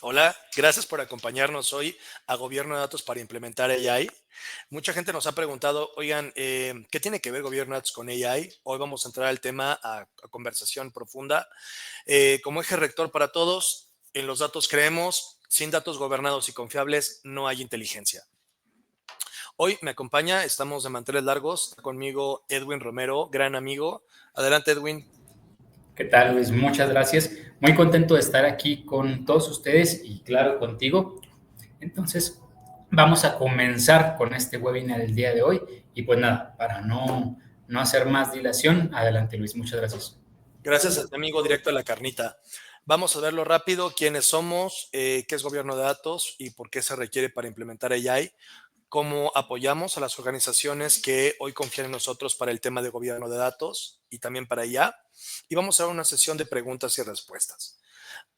Hola, gracias por acompañarnos hoy a Gobierno de Datos para implementar AI. Mucha gente nos ha preguntado, oigan, ¿qué tiene que ver Gobierno de Datos con AI? Hoy vamos a entrar al tema a conversación profunda. Como eje rector para todos, en los datos creemos, sin datos gobernados y confiables no hay inteligencia. Hoy me acompaña, estamos de manteles largos, está conmigo Edwin Romero, gran amigo. Adelante, Edwin. ¿Qué tal, Luis? Muchas gracias. Muy contento de estar aquí con todos ustedes y claro, contigo. Entonces, vamos a comenzar con este webinar del día de hoy. Y pues nada, para no hacer más dilación, adelante, Luis. Muchas gracias. Gracias a tu amigo directo a la carnita. Vamos a verlo rápido, quiénes somos, qué es gobierno de datos y por qué se requiere para implementar AI, cómo apoyamos a las organizaciones que hoy confían en nosotros para el tema de gobierno de datos y también para IA. Y vamos a dar una sesión de preguntas y respuestas.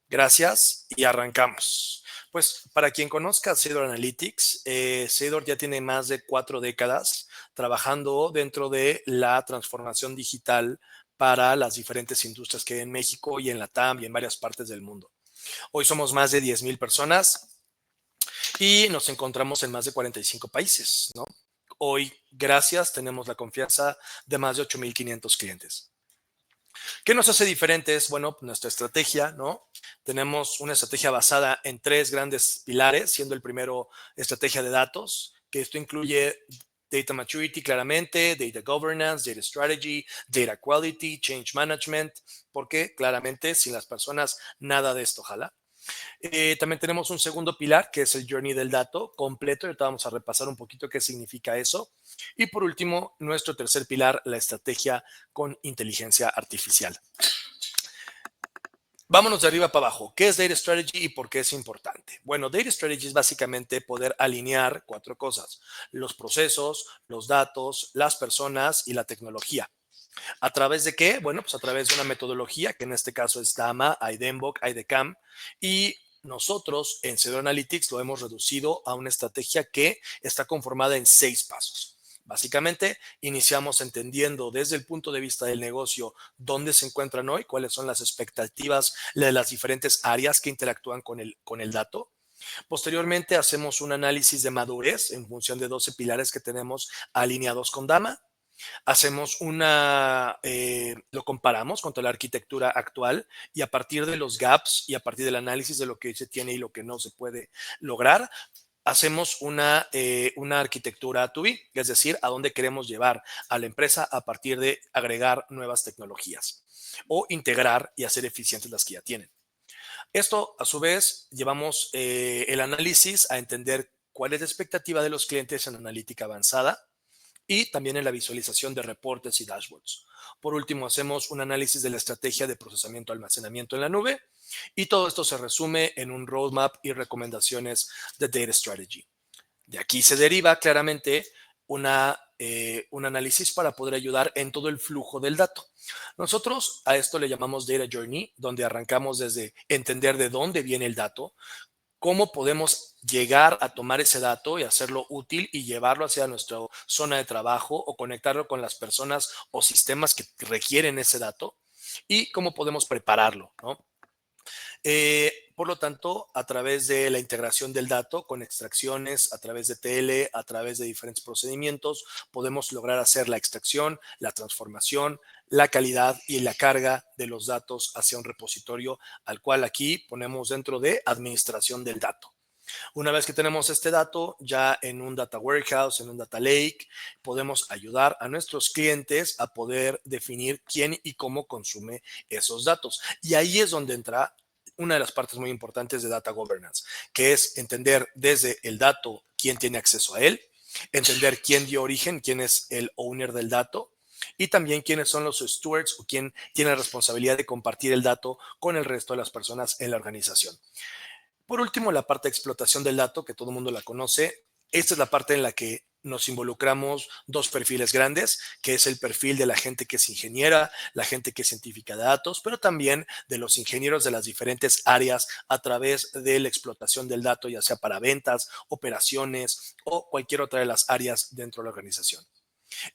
Gracias y arrancamos. Pues para quien conozca Seidor Analytics, Seidor ya tiene más de 4 décadas trabajando dentro de la transformación digital para las diferentes industrias que hay en México y en la TAM y en varias partes del mundo. Hoy somos más de 10,000 personas y nos encontramos en más de 45 países, ¿no? Hoy, gracias, tenemos la confianza de más de 8,500 clientes. ¿Qué nos hace diferentes? Bueno, nuestra estrategia, ¿no? Tenemos una estrategia basada en 3 grandes pilares, siendo el primero estrategia de datos, que esto incluye data maturity claramente, data governance, data strategy, data quality, change management, porque claramente sin las personas nada de esto jala. También tenemos un segundo pilar que es el journey del dato completo. Ahorita vamos a repasar un poquito qué significa eso. Y por último, nuestro tercer pilar, la estrategia con inteligencia artificial. Vámonos de arriba para abajo. ¿Qué es Data Strategy y por qué es importante? Bueno, Data Strategy es básicamente poder alinear 4 cosas: los procesos, los datos, las personas y la tecnología. ¿A través de qué? Bueno, pues a través de una metodología, que en este caso es DAMA, IDEMBOK, IDECAM, y nosotros en Cedro Analytics lo hemos reducido a una estrategia que está conformada en 6 pasos. Básicamente, iniciamos entendiendo desde el punto de vista del negocio dónde se encuentran hoy, cuáles son las expectativas de las diferentes áreas que interactúan con el dato. Posteriormente, hacemos un análisis de madurez en función de 12 pilares que tenemos alineados con DAMA. Lo comparamos contra la arquitectura actual y a partir de los gaps y a partir del análisis de lo que se tiene y lo que no se puede lograr, hacemos una arquitectura to be, es decir, a dónde queremos llevar a la empresa a partir de agregar nuevas tecnologías o integrar y hacer eficientes las que ya tienen. Esto, a su vez, llevamos el análisis a entender cuál es la expectativa de los clientes en analítica avanzada y también en la visualización de reportes y dashboards. Por último, hacemos un análisis de la estrategia de procesamiento y almacenamiento en la nube y todo esto se resume en un roadmap y recomendaciones de Data Strategy. De aquí se deriva claramente un análisis para poder ayudar en todo el flujo del dato. Nosotros a esto le llamamos Data Journey, donde arrancamos desde entender de dónde viene el dato, cómo podemos llegar a tomar ese dato y hacerlo útil y llevarlo hacia nuestra zona de trabajo o conectarlo con las personas o sistemas que requieren ese dato y cómo podemos prepararlo, ¿no? Por lo tanto, a través de la integración del dato con extracciones, a través de TL, a través de diferentes procedimientos, podemos lograr hacer la extracción, la transformación, la calidad y la carga de los datos hacia un repositorio, al cual aquí ponemos dentro de administración del dato. Una vez que tenemos este dato ya en un data warehouse, en un data lake, podemos ayudar a nuestros clientes a poder definir quién y cómo consume esos datos. Y ahí es donde entra una de las partes muy importantes de data governance, que es entender desde el dato quién tiene acceso a él, entender quién dio origen, quién es el owner del dato, y también quiénes son los stewards o quién tiene la responsabilidad de compartir el dato con el resto de las personas en la organización. Por último, la parte de explotación del dato, que todo el mundo la conoce. Esta es la parte en la que nos involucramos 2 perfiles grandes, que es el perfil de la gente que es ingeniera, la gente que es científica de datos, pero también de los ingenieros de las diferentes áreas a través de la explotación del dato, ya sea para ventas, operaciones o cualquier otra de las áreas dentro de la organización.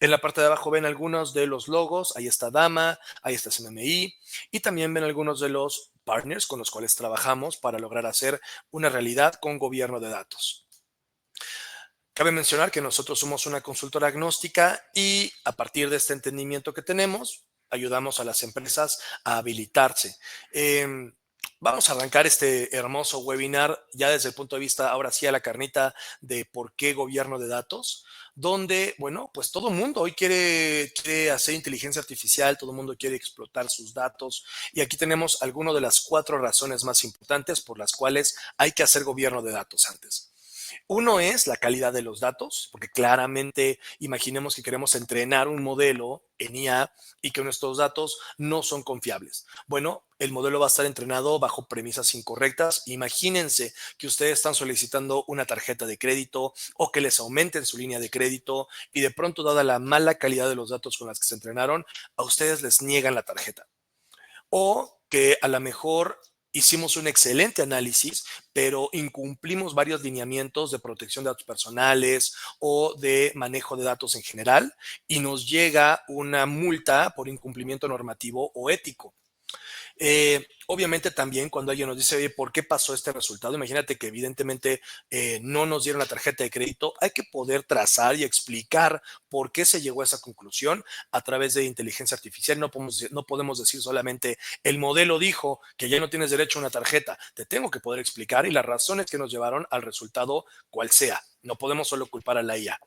En la parte de abajo ven algunos de los logos, ahí está Dama, ahí está CMMI y también ven algunos de los partners con los cuales trabajamos para lograr hacer una realidad con gobierno de datos. Cabe mencionar que nosotros somos una consultora agnóstica y a partir de este entendimiento que tenemos, ayudamos a las empresas a habilitarse. Vamos a arrancar este hermoso webinar ya desde el punto de vista, ahora sí, a la carnita de por qué gobierno de datos, donde, bueno, pues todo el mundo hoy quiere hacer inteligencia artificial, todo el mundo quiere explotar sus datos y aquí tenemos algunas de las 4 razones más importantes por las cuales hay que hacer gobierno de datos antes. Uno es la calidad de los datos, porque claramente imaginemos que queremos entrenar un modelo en IA y que nuestros datos no son confiables. Bueno, el modelo va a estar entrenado bajo premisas incorrectas. Imagínense que ustedes están solicitando una tarjeta de crédito o que les aumenten su línea de crédito y de pronto, dada la mala calidad de los datos con las que se entrenaron, a ustedes les niegan la tarjeta. O que a lo mejor hicimos un excelente análisis, pero incumplimos varios lineamientos de protección de datos personales o de manejo de datos en general y nos llega una multa por incumplimiento normativo o ético. Obviamente también cuando alguien nos dice, oye, ¿por qué pasó este resultado? Imagínate que evidentemente no nos dieron la tarjeta de crédito. Hay que poder trazar y explicar por qué se llegó a esa conclusión a través de inteligencia artificial. No podemos decir solamente, el modelo dijo que ya no tienes derecho a una tarjeta. Te tengo que poder explicar y las razones que nos llevaron al resultado cual sea. No podemos solo culpar a la IA.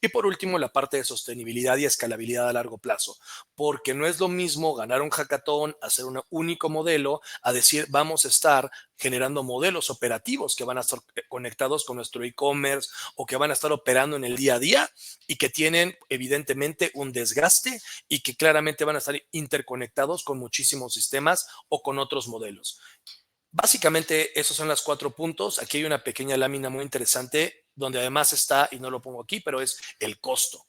Y por último, la parte de sostenibilidad y escalabilidad a largo plazo, porque no es lo mismo ganar un hackathon, hacer un único modelo, a decir, vamos a estar generando modelos operativos que van a estar conectados con nuestro e-commerce o que van a estar operando en el día a día y que tienen evidentemente un desgaste y que claramente van a estar interconectados con muchísimos sistemas o con otros modelos. Básicamente, esos son los 4 puntos. Aquí hay una pequeña lámina muy interesante donde además está, y no lo pongo aquí, pero es el costo.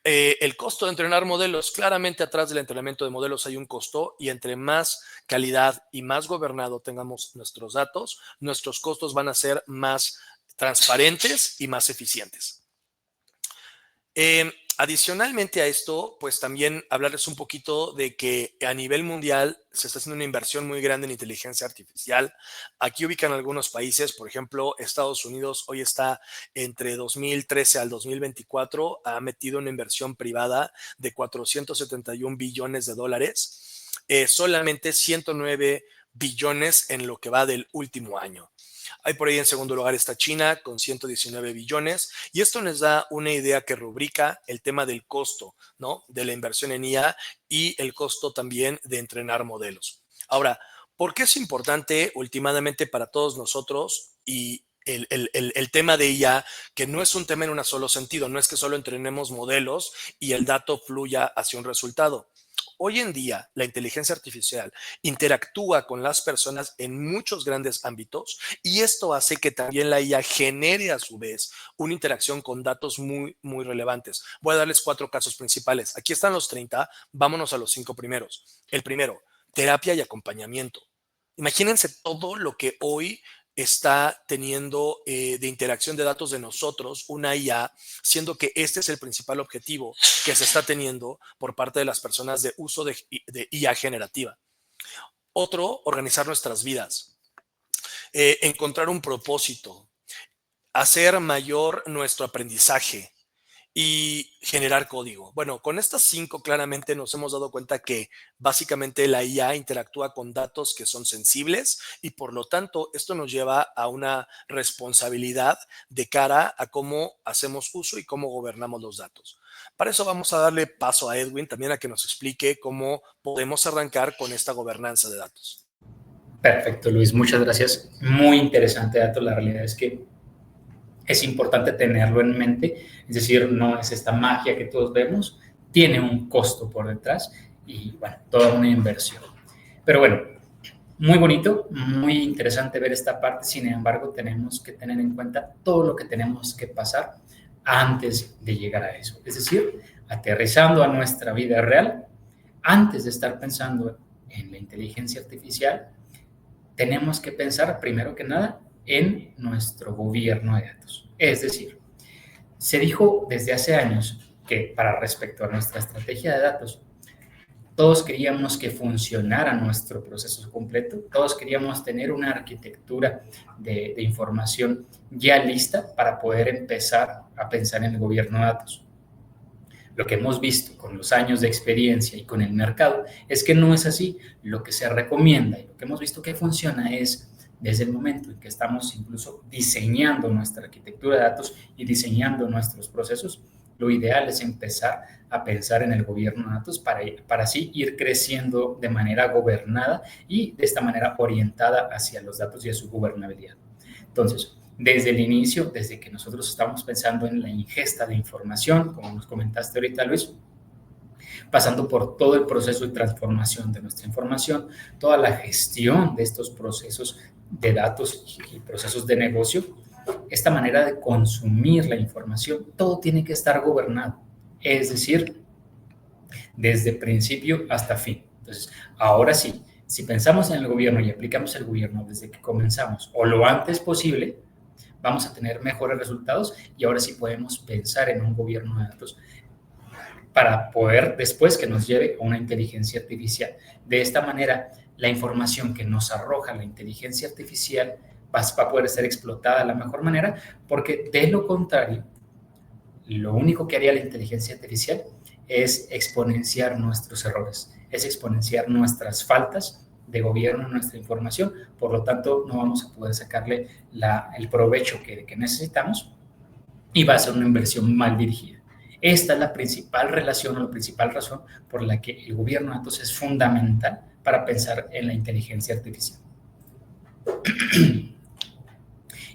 El costo de entrenar modelos, claramente atrás del entrenamiento de modelos hay un costo y entre más calidad y más gobernado tengamos nuestros datos, nuestros costos van a ser más transparentes y más eficientes. Adicionalmente a esto, pues también hablarles un poquito de que a nivel mundial se está haciendo una inversión muy grande en inteligencia artificial. Aquí ubican algunos países, por ejemplo, Estados Unidos hoy está entre 2013 al 2024, ha metido una inversión privada de 471 billones de dólares, solamente 109 billones en lo que va del último año. Hay por ahí en segundo lugar está China con 119 billones y esto nos da una idea que rubrica el tema del costo, ¿no? De la inversión en IA y el costo también de entrenar modelos. Ahora, ¿por qué es importante últimamente para todos nosotros y el tema de IA, que no es un tema en un solo sentido, no es que solo entrenemos modelos y el dato fluya hacia un resultado? Hoy en día, la inteligencia artificial interactúa con las personas en muchos grandes ámbitos y esto hace que también la IA genere a su vez una interacción con datos muy, muy relevantes. Voy a darles 4 casos principales. Aquí están los 30, vámonos a los 5 primeros. El primero, terapia y acompañamiento. Imagínense todo lo que hoy está teniendo de interacción de datos de nosotros, una IA, siendo que este es el principal objetivo que se está teniendo por parte de las personas de uso de IA generativa. Otro, organizar nuestras vidas, encontrar un propósito, hacer mayor nuestro aprendizaje y generar código. Bueno, con estas 5 claramente nos hemos dado cuenta que básicamente la IA interactúa con datos que son sensibles y por lo tanto esto nos lleva a una responsabilidad de cara a cómo hacemos uso y cómo gobernamos los datos. Para eso vamos a darle paso a Edwin también a que nos explique cómo podemos arrancar con esta gobernanza de datos. Perfecto, Luis, muchas gracias. Muy interesante dato. La realidad es que es importante tenerlo en mente, es decir, no es esta magia que todos vemos, tiene un costo por detrás y, bueno, toda una inversión. Pero bueno, muy bonito, muy interesante ver esta parte, sin embargo, tenemos que tener en cuenta todo lo que tenemos que pasar antes de llegar a eso, es decir, aterrizando a nuestra vida real, antes de estar pensando en la inteligencia artificial, tenemos que pensar primero que nada en nuestro gobierno de datos. Es decir, se dijo desde hace años que para respecto a nuestra estrategia de datos, Todos queríamos que funcionara nuestro proceso completo, todos queríamos tener una arquitectura de información ya lista para poder empezar a pensar en el gobierno de datos. Lo que hemos visto con los años de experiencia y con el mercado es que no es así. Lo que se recomienda y lo que hemos visto que funciona es desde el momento en que estamos incluso diseñando nuestra arquitectura de datos y diseñando nuestros procesos, lo ideal es empezar a pensar en el gobierno de datos para así ir creciendo de manera gobernada y de esta manera orientada hacia los datos y a su gobernabilidad. Entonces, desde el inicio, desde que nosotros estamos pensando en la ingesta de información, como nos comentaste ahorita, Luis, pasando por todo el proceso de transformación de nuestra información, toda la gestión de estos procesos de datos y procesos de negocio, esta manera de consumir la información, todo tiene que estar gobernado, es decir, desde principio hasta fin. Entonces, ahora sí, si pensamos en el gobierno y aplicamos el gobierno desde que comenzamos o lo antes posible, vamos a tener mejores resultados y ahora sí podemos pensar en un gobierno de datos para poder después que nos lleve a una inteligencia artificial. De esta manera, la información que nos arroja la inteligencia artificial va a poder ser explotada de la mejor manera, porque de lo contrario, lo único que haría la inteligencia artificial es exponenciar nuestros errores, es exponenciar nuestras faltas de gobierno en nuestra información, por lo tanto no vamos a poder sacarle el provecho que necesitamos y va a ser una inversión mal dirigida. Esta es la principal relación o la principal razón por la que el gobierno de datos es fundamental para pensar en la inteligencia artificial.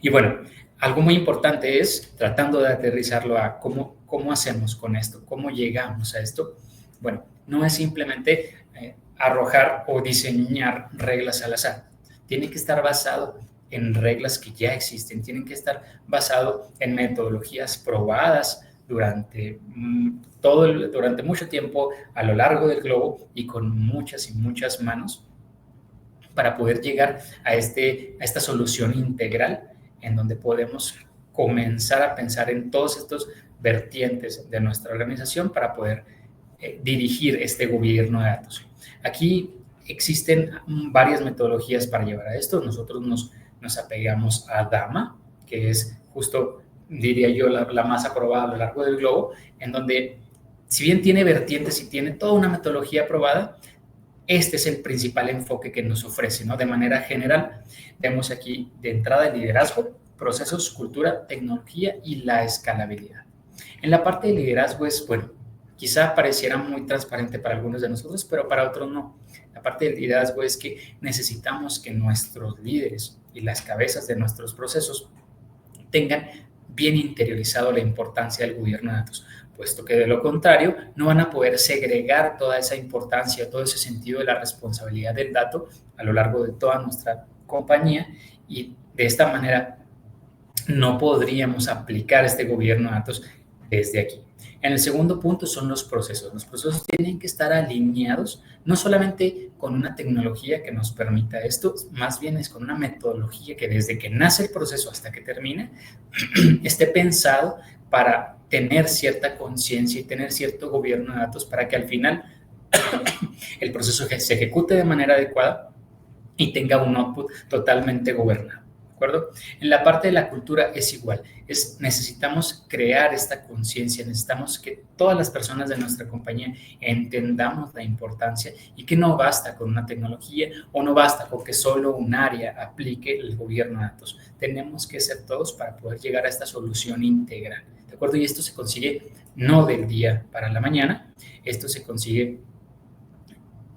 Y bueno, algo muy importante es, tratando de aterrizarlo a cómo hacemos con esto, cómo llegamos a esto. Bueno, no es simplemente arrojar o diseñar reglas al azar. Tiene que estar basado en reglas que ya existen, tienen que estar basado en metodologías probadas durante mucho tiempo a lo largo del globo y con muchas y muchas manos para poder llegar a esta solución integral en donde podemos comenzar a pensar en todos estos vertientes de nuestra organización para poder dirigir este gobierno de datos. Aquí existen varias metodologías para llevar a esto. Nosotros nos apegamos a DAMA, que es justo, diría yo, la más aprobada a lo largo del globo, en donde, si bien tiene vertientes y tiene toda una metodología aprobada, este es el principal enfoque que nos ofrece, ¿no? De manera general, vemos aquí de entrada el liderazgo, procesos, cultura, tecnología y la escalabilidad. En la parte de liderazgo es, bueno, quizá pareciera muy transparente para algunos de nosotros, pero para otros no. La parte del liderazgo es que necesitamos que nuestros líderes y las cabezas de nuestros procesos tengan bien interiorizado la importancia del gobierno de datos, puesto que de lo contrario no van a poder segregar toda esa importancia, todo ese sentido de la responsabilidad del dato a lo largo de toda nuestra compañía y de esta manera no podríamos aplicar este gobierno de datos desde aquí. En el segundo punto son los procesos. Los procesos tienen que estar alineados no solamente con una tecnología que nos permita esto, más bien es con una metodología que desde que nace el proceso hasta que termine esté pensado para tener cierta conciencia y tener cierto gobierno de datos para que al final el proceso se ejecute de manera adecuada y tenga un output totalmente gobernado. ¿De acuerdo? En la parte de la cultura es igual. Necesitamos crear esta conciencia, necesitamos que todas las personas de nuestra compañía entendamos la importancia y que no basta con una tecnología o no basta con que solo un área aplique el gobierno de datos. Tenemos que ser todos para poder llegar a esta solución integral. ¿De acuerdo? Y esto se consigue no del día para la mañana, esto se consigue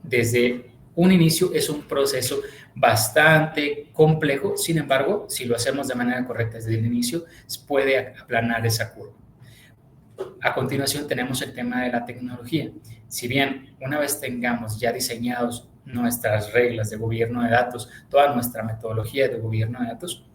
desde un inicio, es un proceso bastante complejo, sin embargo, si lo hacemos de manera correcta desde el inicio, puede aplanar esa curva. A continuación tenemos el tema de la tecnología. Si bien una vez tengamos ya diseñados nuestras reglas de gobierno de datos, toda nuestra metodología de gobierno de datos,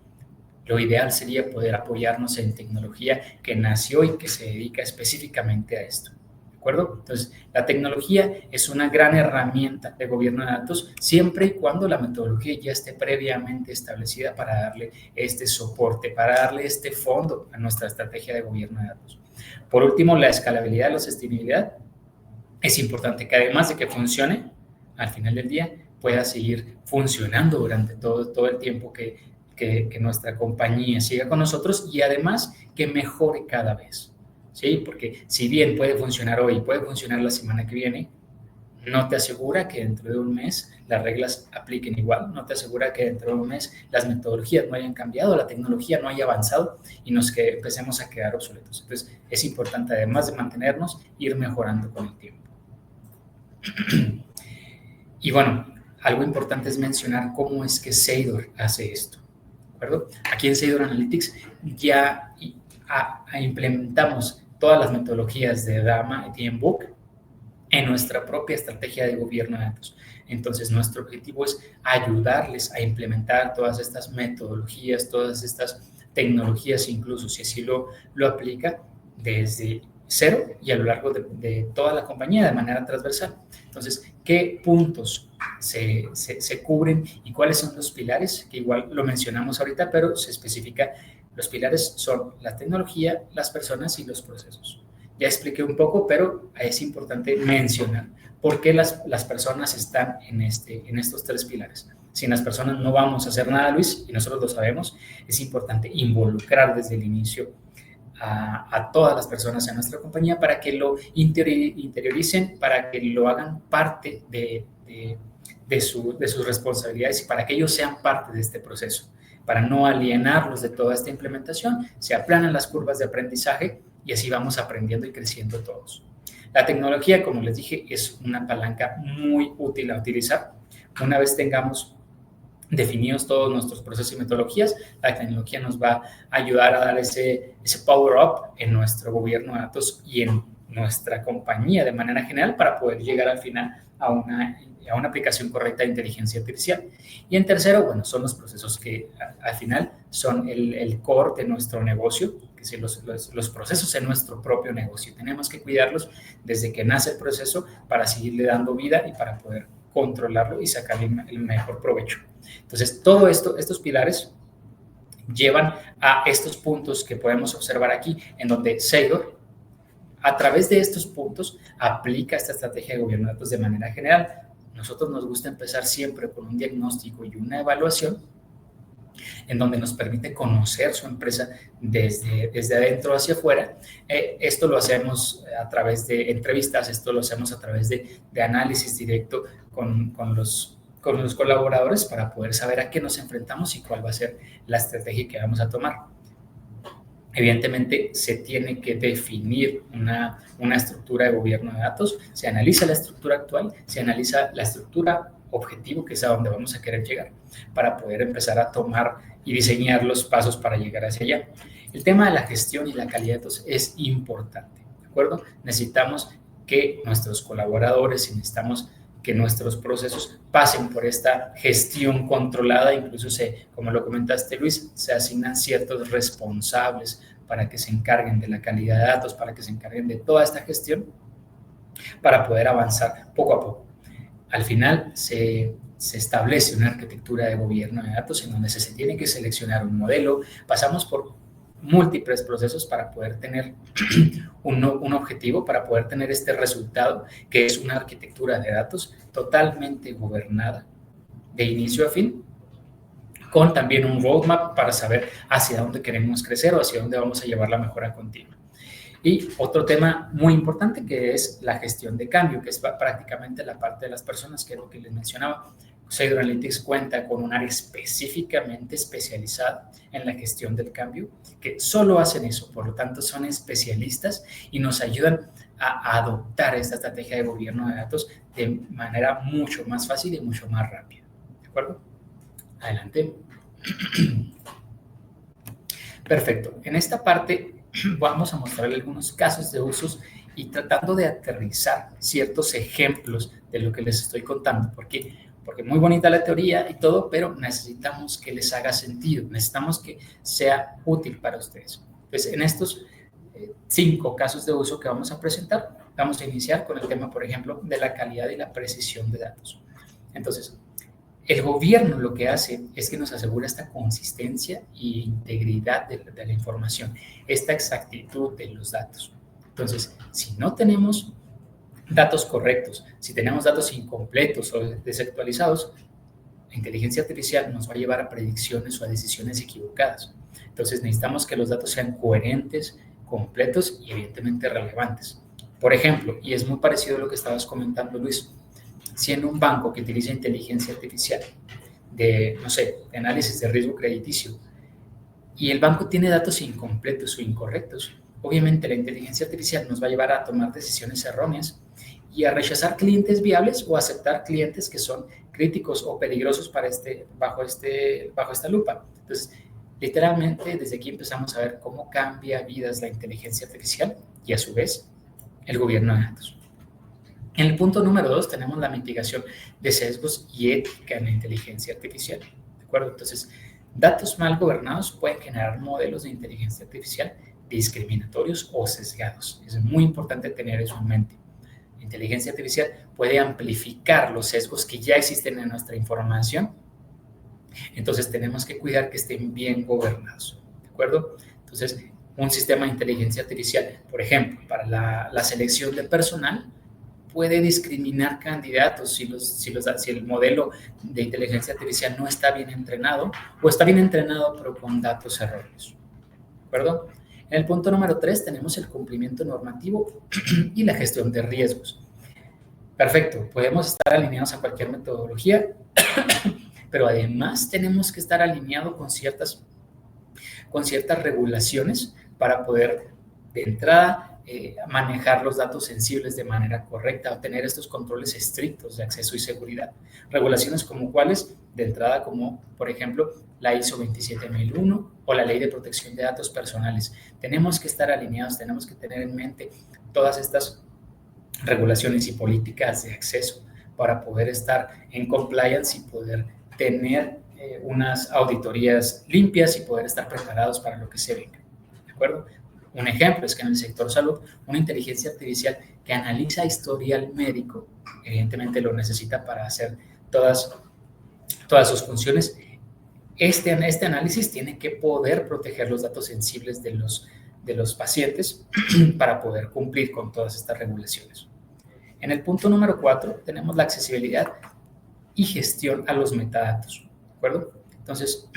lo ideal sería poder apoyarnos en tecnología que nació y que se dedica específicamente a esto. ¿De acuerdo? Entonces, la tecnología es una gran herramienta de gobierno de datos siempre y cuando la metodología ya esté previamente establecida para darle este soporte, para darle este fondo a nuestra estrategia de gobierno de datos. Por último, la escalabilidad, la sostenibilidad. es importante que además de que funcione, al final del día pueda seguir funcionando durante todo el tiempo que nuestra compañía siga con nosotros y además que mejore cada vez. ¿Sí? Porque si bien puede funcionar hoy, puede funcionar la semana que viene, no te asegura que dentro de un mes las reglas apliquen igual, no te asegura que dentro de un mes las metodologías no hayan cambiado, la tecnología no haya avanzado y empecemos a quedar obsoletos. Entonces, es importante, además de mantenernos, ir mejorando con el tiempo. Y bueno, algo importante es mencionar cómo es que Seidor hace esto, ¿de acuerdo? Aquí en Seidor Analytics ya implementamos todas las metodologías de DAMA y TMBOK en nuestra propia estrategia de gobierno de datos. Entonces, nuestro objetivo es ayudarles a implementar todas estas metodologías, todas estas tecnologías, incluso si así lo aplica desde cero y a lo largo de toda la compañía de manera transversal. Entonces, ¿qué puntos se cubren y cuáles son los pilares? Que igual lo mencionamos ahorita, pero se especifica. Los pilares son la tecnología, las personas y los procesos. Ya expliqué un poco, pero es importante mencionar por qué las personas están en estos tres pilares. Sin las personas no vamos a hacer nada, Luis, y nosotros lo sabemos. Es importante involucrar desde el inicio a todas las personas en nuestra compañía para que lo interioricen, para que lo hagan parte de sus responsabilidades y para que ellos sean parte de este proceso. Para no alienarlos de toda esta implementación, se aplanan las curvas de aprendizaje y así vamos aprendiendo y creciendo todos. La tecnología, como les dije, es una palanca muy útil a utilizar. Una vez tengamos definidos todos nuestros procesos y metodologías, la tecnología nos va a ayudar a dar ese power up en nuestro gobierno de datos y en nuestra compañía de manera general para poder llegar al final a una aplicación correcta de inteligencia artificial. Y en tercero, bueno, son los procesos que al final son el core de nuestro negocio, que son los procesos en nuestro propio negocio. Tenemos que cuidarlos desde que nace el proceso para seguirle dando vida y para poder controlarlo y sacarle el mejor provecho. Entonces, todo esto, estos pilares llevan a estos puntos que podemos observar aquí, en donde Seidor, a través de estos puntos, aplica esta estrategia de gobierno de datos de manera general. Nosotros nos gusta empezar siempre con un diagnóstico y una evaluación en donde nos permite conocer su empresa desde adentro hacia afuera. Esto lo hacemos a través de entrevistas, esto lo hacemos a través de análisis directo con los colaboradores para poder saber a qué nos enfrentamos y cuál va a ser la estrategia que vamos a tomar. Evidentemente, se tiene que definir una estructura de gobierno de datos, se analiza la estructura actual, se analiza la estructura objetivo, que es a donde vamos a querer llegar, para poder empezar a tomar y diseñar los pasos para llegar hacia allá. El tema de la gestión y la calidad de datos es importante, ¿de acuerdo? Necesitamos que nuestros colaboradores, necesitamos que nuestros procesos pasen por esta gestión controlada, incluso como lo comentaste, Luis, se asignan ciertos responsables para que se encarguen de la calidad de datos, para que se encarguen de toda esta gestión, para poder avanzar poco a poco. Al final se establece una arquitectura de gobierno de datos en donde se tiene que seleccionar un modelo, pasamos por múltiples procesos para poder tener un objetivo, para poder tener este resultado, que es una arquitectura de datos totalmente gobernada de inicio a fin, con también un roadmap para saber hacia dónde queremos crecer o hacia dónde vamos a llevar la mejora continua. Y otro tema muy importante que es la gestión de cambio, que es prácticamente la parte de las personas, que es lo que les mencionaba. Seidor Analytics cuenta con un área específicamente especializada en la gestión del cambio, que solo hacen eso, por lo tanto son especialistas y nos ayudan a adoptar esta estrategia de gobierno de datos de manera mucho más fácil y mucho más rápida. ¿De acuerdo? Adelante. Perfecto. En esta parte vamos a mostrarle algunos casos de usos y tratando de aterrizar ciertos ejemplos de lo que les estoy contando, porque muy bonita la teoría y todo, pero necesitamos que les haga sentido, necesitamos que sea útil para ustedes. Entonces, en estos 5 casos de uso que vamos a presentar, vamos a iniciar con el tema, por ejemplo, de la calidad y la precisión de datos. Entonces, el gobierno lo que hace es que nos asegura esta consistencia e integridad de la información, esta exactitud de los datos. Entonces, si no tenemos datos correctos. Si tenemos datos incompletos o desactualizados, la inteligencia artificial nos va a llevar a predicciones o a decisiones equivocadas. Entonces necesitamos que los datos sean coherentes, completos y evidentemente relevantes. Por ejemplo, y es muy parecido a lo que estabas comentando, Luis, si en un banco que utiliza inteligencia artificial de, no sé, de análisis de riesgo crediticio, y el banco tiene datos incompletos o incorrectos, obviamente la inteligencia artificial nos va a llevar a tomar decisiones erróneas y a rechazar clientes viables o aceptar clientes que son críticos o peligrosos para bajo esta lupa. Entonces, literalmente desde aquí empezamos a ver cómo cambia vidas la inteligencia artificial y a su vez el gobierno de datos. En el punto número 2 tenemos la mitigación de sesgos y ética en la inteligencia artificial. ¿De acuerdo? Entonces, datos mal gobernados pueden generar modelos de inteligencia artificial discriminatorios o sesgados. Es muy importante tener eso en mente. La inteligencia artificial puede amplificar los sesgos que ya existen en nuestra información. Entonces, tenemos que cuidar que estén bien gobernados. ¿De acuerdo? Entonces, un sistema de inteligencia artificial, por ejemplo, para la selección de personal, puede discriminar candidatos si el modelo de inteligencia artificial no está bien entrenado o está bien entrenado pero con datos erróneos. ¿De acuerdo? En el punto número 3 tenemos el cumplimiento normativo y la gestión de riesgos. Perfecto, podemos estar alineados a cualquier metodología, pero además tenemos que estar alineados con ciertas regulaciones para poder, de entrada, manejar los datos sensibles de manera correcta o tener estos controles estrictos de acceso y seguridad. Regulaciones como cuáles, de entrada como, por ejemplo, la ISO 27001 o la Ley de Protección de Datos Personales. Tenemos que estar alineados, tenemos que tener en mente todas estas regulaciones y políticas de acceso para poder estar en compliance y poder tener unas auditorías limpias y poder estar preparados para lo que se venga. ¿De acuerdo? Un ejemplo es que en el sector salud, una inteligencia artificial que analiza historial médico, evidentemente lo necesita para hacer todas sus funciones. Este análisis tiene que poder proteger los datos sensibles de los pacientes para poder cumplir con todas estas regulaciones. En el punto número 4 tenemos la accesibilidad y gestión a los metadatos. ¿De acuerdo? Entonces,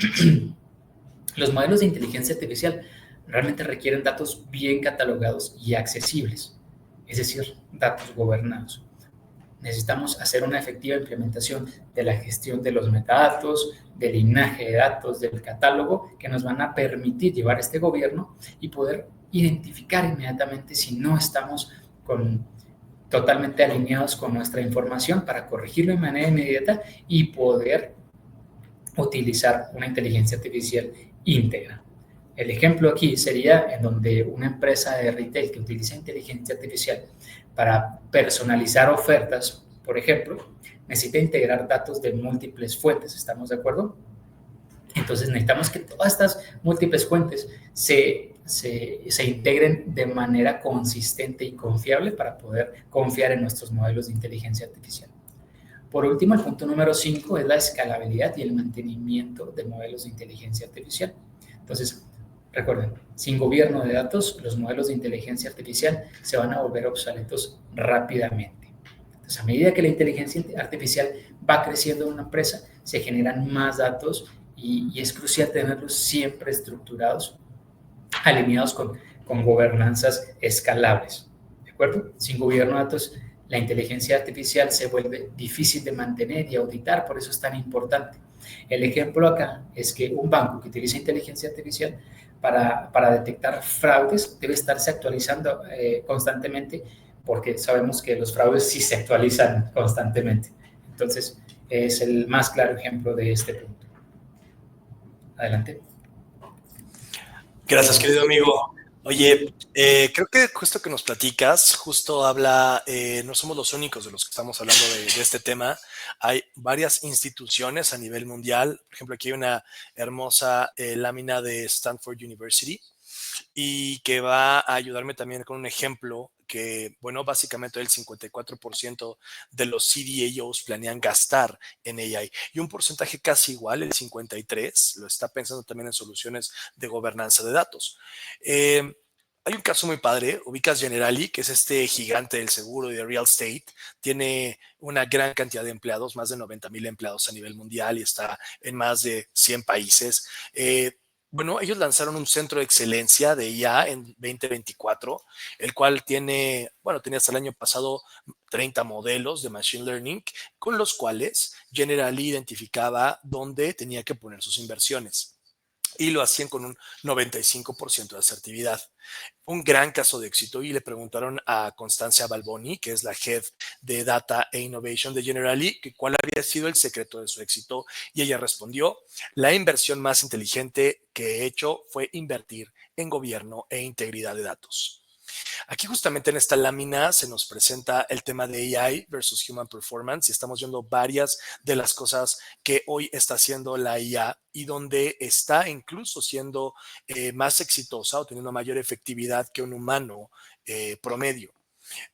los modelos de inteligencia artificial realmente requieren datos bien catalogados y accesibles, es decir, datos gobernados. Necesitamos hacer una efectiva implementación de la gestión de los metadatos, del linaje de datos, del catálogo, que nos van a permitir llevar este gobierno y poder identificar inmediatamente si no estamos totalmente alineados con nuestra información para corregirlo de manera inmediata y poder utilizar una inteligencia artificial íntegra. El ejemplo aquí sería en donde una empresa de retail que utiliza inteligencia artificial para personalizar ofertas, por ejemplo, necesita integrar datos de múltiples fuentes. ¿Estamos de acuerdo? Entonces necesitamos que todas estas múltiples fuentes se integren de manera consistente y confiable para poder confiar en nuestros modelos de inteligencia artificial. Por último, el punto número 5 es la escalabilidad y el mantenimiento de modelos de inteligencia artificial. Entonces, recuerden, sin gobierno de datos, los modelos de inteligencia artificial se van a volver obsoletos rápidamente. Entonces, a medida que la inteligencia artificial va creciendo en una empresa, se generan más datos y es crucial tenerlos siempre estructurados, alineados con gobernanzas escalables. ¿De acuerdo? Sin gobierno de datos, la inteligencia artificial se vuelve difícil de mantener y auditar, por eso es tan importante. El ejemplo acá es que un banco que utiliza inteligencia artificial para detectar fraudes debe estarse actualizando constantemente, porque sabemos que los fraudes sí se actualizan constantemente. Entonces, es el más claro ejemplo de este punto. Adelante. Gracias, querido amigo. Oye, creo que justo que nos platicas, justo habla, no somos los únicos de los que estamos hablando de este tema. Hay varias instituciones a nivel mundial. Por ejemplo, aquí hay una hermosa lámina de Stanford University y que va a ayudarme también con un ejemplo que, bueno, básicamente el 54% de los CDAOs planean gastar en AI y un porcentaje casi igual, el 53%, lo está pensando también en soluciones de gobernanza de datos. Hay un caso muy padre, ubicas Generali, que es este gigante del seguro y de real estate, tiene una gran cantidad de empleados, más de 90,000 empleados a nivel mundial y está en más de 100 países. Bueno, ellos lanzaron un centro de excelencia de IA en 2024, el cual tenía hasta el año pasado 30 modelos de Machine Learning, con los cuales Generali identificaba dónde tenía que poner sus inversiones y lo hacían con un 95% de asertividad. Un gran caso de éxito y le preguntaron a Constancia Balboni, que es la Head de Data e Innovation de Generali, que cuál había sido el secreto de su éxito y ella respondió, la inversión más inteligente que he hecho fue invertir en gobierno e integridad de datos. Aquí justamente en esta lámina se nos presenta el tema de AI versus Human Performance y estamos viendo varias de las cosas que hoy está haciendo la IA y donde está incluso siendo más exitosa o teniendo mayor efectividad que un humano promedio.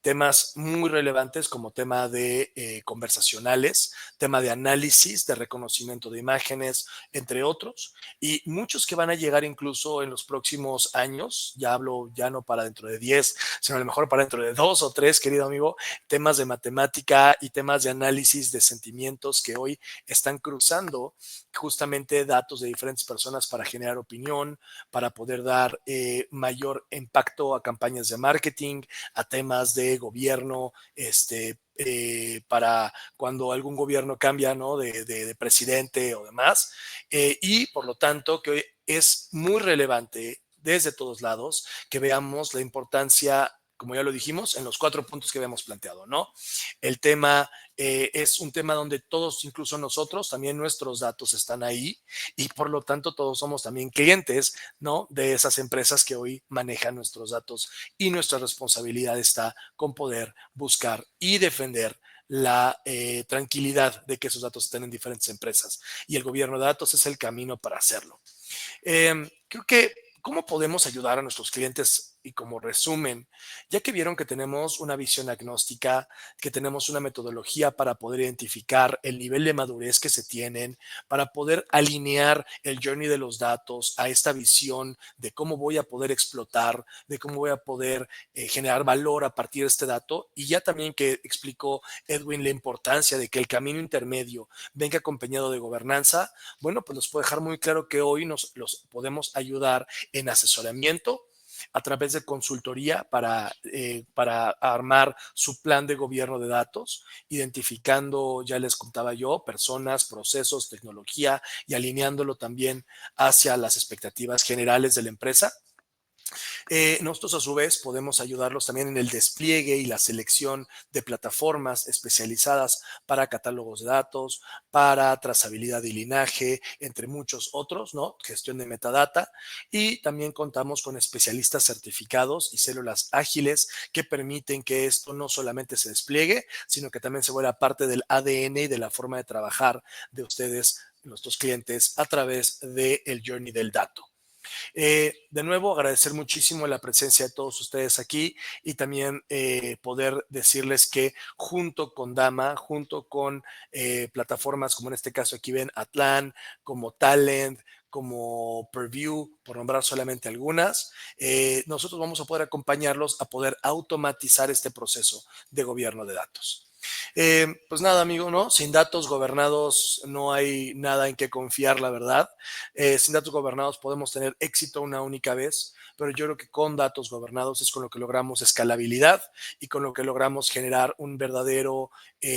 Temas muy relevantes como tema de conversacionales, tema de análisis, de reconocimiento de imágenes, entre otros, y muchos que van a llegar incluso en los próximos años, ya hablo ya no para dentro de 10, sino a lo mejor para dentro de 2 o 3, querido amigo, temas de matemática y temas de análisis de sentimientos que hoy están cruzando justamente datos de diferentes personas para generar opinión, para poder dar mayor impacto a campañas de marketing, a temas de gobierno, para cuando algún gobierno cambia, ¿no? de presidente o demás. Y por lo tanto, que hoy es muy relevante desde todos lados que veamos la importancia, como ya lo dijimos, en los 4 puntos que habíamos planteado, ¿no? El tema es un tema donde todos, incluso nosotros, también nuestros datos están ahí y por lo tanto todos somos también clientes, ¿no? De esas empresas que hoy manejan nuestros datos y nuestra responsabilidad está con poder buscar y defender la tranquilidad de que esos datos estén en diferentes empresas y el gobierno de datos es el camino para hacerlo. Creo que, ¿cómo podemos ayudar a nuestros clientes? Y como resumen, ya que vieron que tenemos una visión agnóstica, que tenemos una metodología para poder identificar el nivel de madurez que se tienen, para poder alinear el journey de los datos a esta visión de cómo voy a poder explotar, de cómo voy a poder generar valor a partir de este dato. Y ya también que explicó Edwin la importancia de que el camino intermedio venga acompañado de gobernanza, bueno, pues nos puede dejar muy claro que hoy los podemos ayudar en asesoramiento a través de consultoría para armar su plan de gobierno de datos, identificando, ya les contaba yo, personas, procesos, tecnología y alineándolo también hacia las expectativas generales de la empresa. Nosotros a su vez podemos ayudarlos también en el despliegue y la selección de plataformas especializadas para catálogos de datos, para trazabilidad y linaje, entre muchos otros, ¿no? Gestión de metadata y también contamos con especialistas certificados y células ágiles que permiten que esto no solamente se despliegue, sino que también se vuelva parte del ADN y de la forma de trabajar de ustedes, nuestros clientes, a través del journey del dato. De nuevo, agradecer muchísimo la presencia de todos ustedes aquí y también poder decirles que junto con Dama, junto con plataformas como en este caso aquí ven Atlan, como Talent, como Purview, por nombrar solamente algunas, nosotros vamos a poder acompañarlos a poder automatizar este proceso de gobierno de datos. Pues nada, amigo, ¿no? Sin datos gobernados no hay nada en qué confiar, la verdad. Sin datos gobernados podemos tener éxito una única vez, pero yo creo que con datos gobernados es con lo que logramos escalabilidad y con lo que logramos generar un verdadero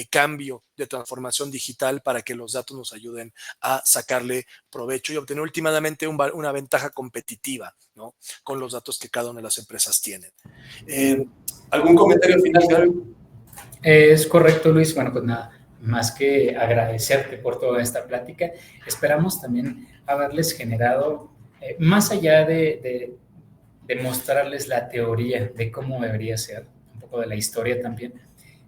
cambio de transformación digital para que los datos nos ayuden a sacarle provecho y obtener últimamente una ventaja competitiva, ¿no? Con los datos que cada una de las empresas tienen. ¿Algún comentario final, Gaby? Es correcto, Luis. Bueno, pues nada, más que agradecerte por toda esta plática. Esperamos también haberles generado, más allá de mostrarles la teoría de cómo debería ser, un poco de la historia también,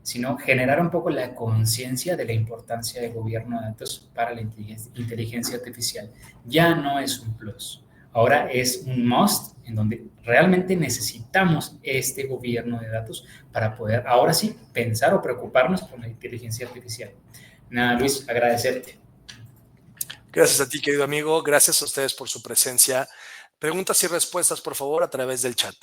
sino generar un poco la conciencia de la importancia del gobierno de datos para la inteligencia artificial. Ya no es un plus, ahora es un must en donde realmente necesitamos este gobierno de datos para poder, ahora sí, pensar o preocuparnos por la inteligencia artificial. Nada, Luis, agradecerte. Gracias a ti, querido amigo. Gracias a ustedes por su presencia. Preguntas y respuestas, por favor, a través del chat.